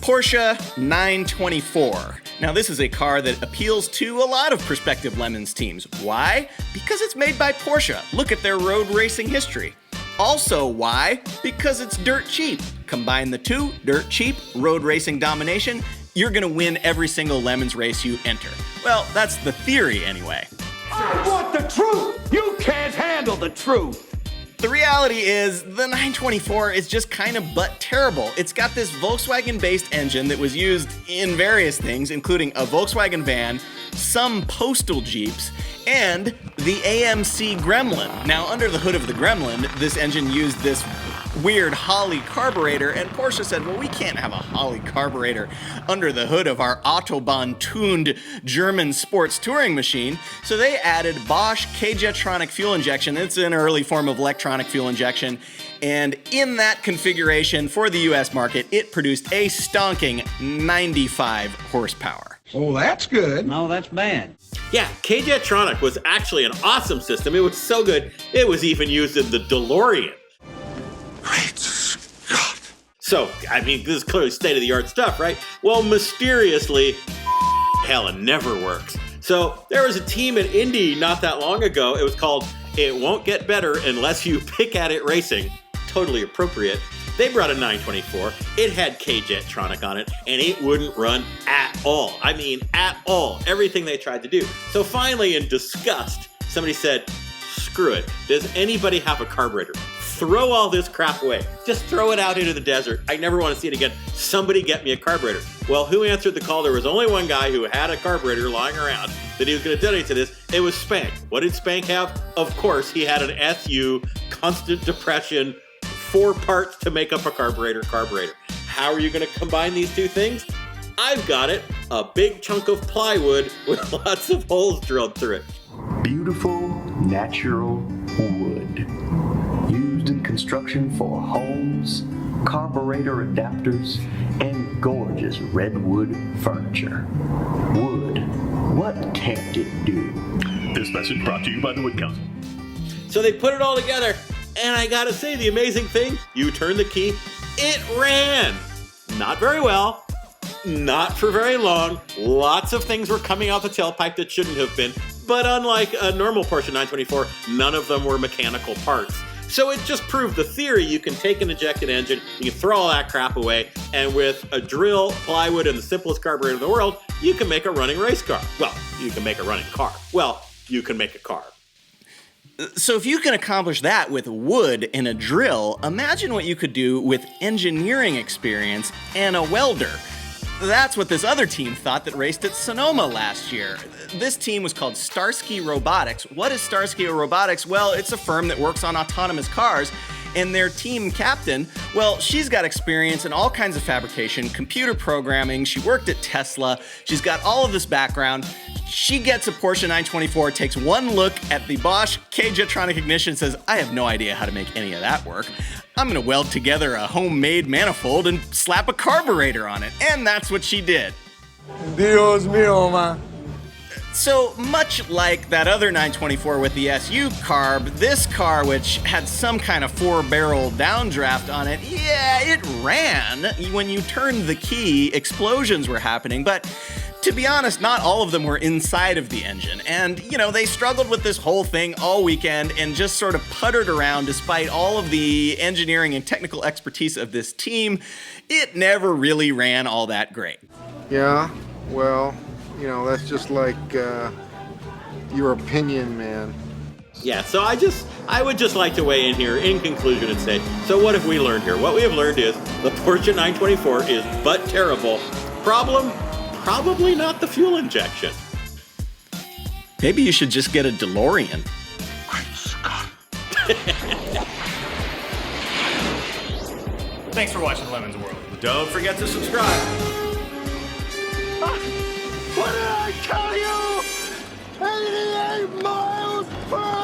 Porsche 924. Now, this is a car that appeals to a lot of prospective Lemons teams. Why? Because it's made by Porsche. Look at their road racing history. Also, why? Because it's dirt cheap. Combine the two, dirt cheap, road racing domination, you're gonna win every single Lemons race you enter. Well, that's the theory anyway. I want the truth! You can't handle the truth! The reality is, the 924 is just kind of butt terrible. It's got this Volkswagen-based engine that was used in various things, including a Volkswagen van, some postal Jeeps, and the AMC Gremlin. Now, under the hood of the Gremlin, this engine used this weird Holley carburetor, and Porsche said, well, we can't have a Holley carburetor under the hood of our Autobahn-tuned German sports touring machine, so they added Bosch K-Jetronic fuel injection. It's an early form of electronic fuel injection, and in that configuration for the US market, it produced a stonking 95 horsepower. Oh, that's good. No, that's bad. Yeah, K-Jetronic was actually an awesome system. It was so good, it was even used in the DeLorean. Great Scott. So, I mean, this is clearly state-of-the-art stuff, right? Well, mysteriously, hell, it never works. So, there was a team at Indy not that long ago. It was called It Won't Get Better Unless You Pick At It Racing. Totally appropriate. They brought a 924. It had K-Jetronic on it, and it wouldn't run at all. I mean, at all. Everything they tried to do. So finally, in disgust, somebody said, screw it. Does anybody have a carburetor? Throw all this crap away. Just throw it out into the desert. I never want to see it again. Somebody get me a carburetor. Well, who answered the call? There was only one guy who had a carburetor lying around that he was going to donate to this. It was Spank. What did Spank have? Of course, he had an SU, constant depression, 4 parts to make up a carburetor. How are you going to combine these two things? I've got it. A big chunk of plywood with lots of holes drilled through it. Beautiful, natural wood. Used in construction for homes, carburetor adapters, and gorgeous redwood furniture. Wood. What can't it do? This message brought to you by the Wood Council. So they put it all together, and I gotta say, the amazing thing, you turn the key, it ran. Not very well, not for very long. Lots of things were coming out the tailpipe that shouldn't have been, but unlike a normal Porsche 924, none of them were mechanical parts. So it just proved the theory. You can take an ejected engine, you can throw all that crap away, and with a drill, plywood, and the simplest carburetor in the world, you can make a running race car. Well, you can make a running car. Well, you can make a car. So if you can accomplish that with wood and a drill, imagine what you could do with engineering experience and a welder. That's what this other team thought that raced at Sonoma last year. This team was called Starsky Robotics. What is Starsky Robotics? Well, it's a firm that works on autonomous cars, and their team captain, well, she's got experience in all kinds of fabrication, computer programming. She worked at Tesla. She's got all of this background. She gets a Porsche 924, takes one look at the Bosch K-Jetronic ignition, says, I have no idea how to make any of that work. I'm gonna weld together a homemade manifold and slap a carburetor on it. And that's what she did. Dios mío, man. So much like that other 924 with the SU carb, this car, which had some kind of 4-barrel downdraft on it, yeah, it ran. When you turned the key, explosions were happening, but to be honest, not all of them were inside of the engine. And, you know, they struggled with this whole thing all weekend and just sort of puttered around despite all of the engineering and technical expertise of this team. It never really ran all that great. Yeah, well, you know, that's just like your opinion, man. Yeah, so I would just like to weigh in here in conclusion and say, so what have we learned here? What we have learned is the Porsche 924 is but terrible. Problem? Probably not the fuel injection. Maybe you should just get a DeLorean. Great Scott. Thanks for watching Lemon's World. Don't forget to subscribe. What did I tell you? 88 miles per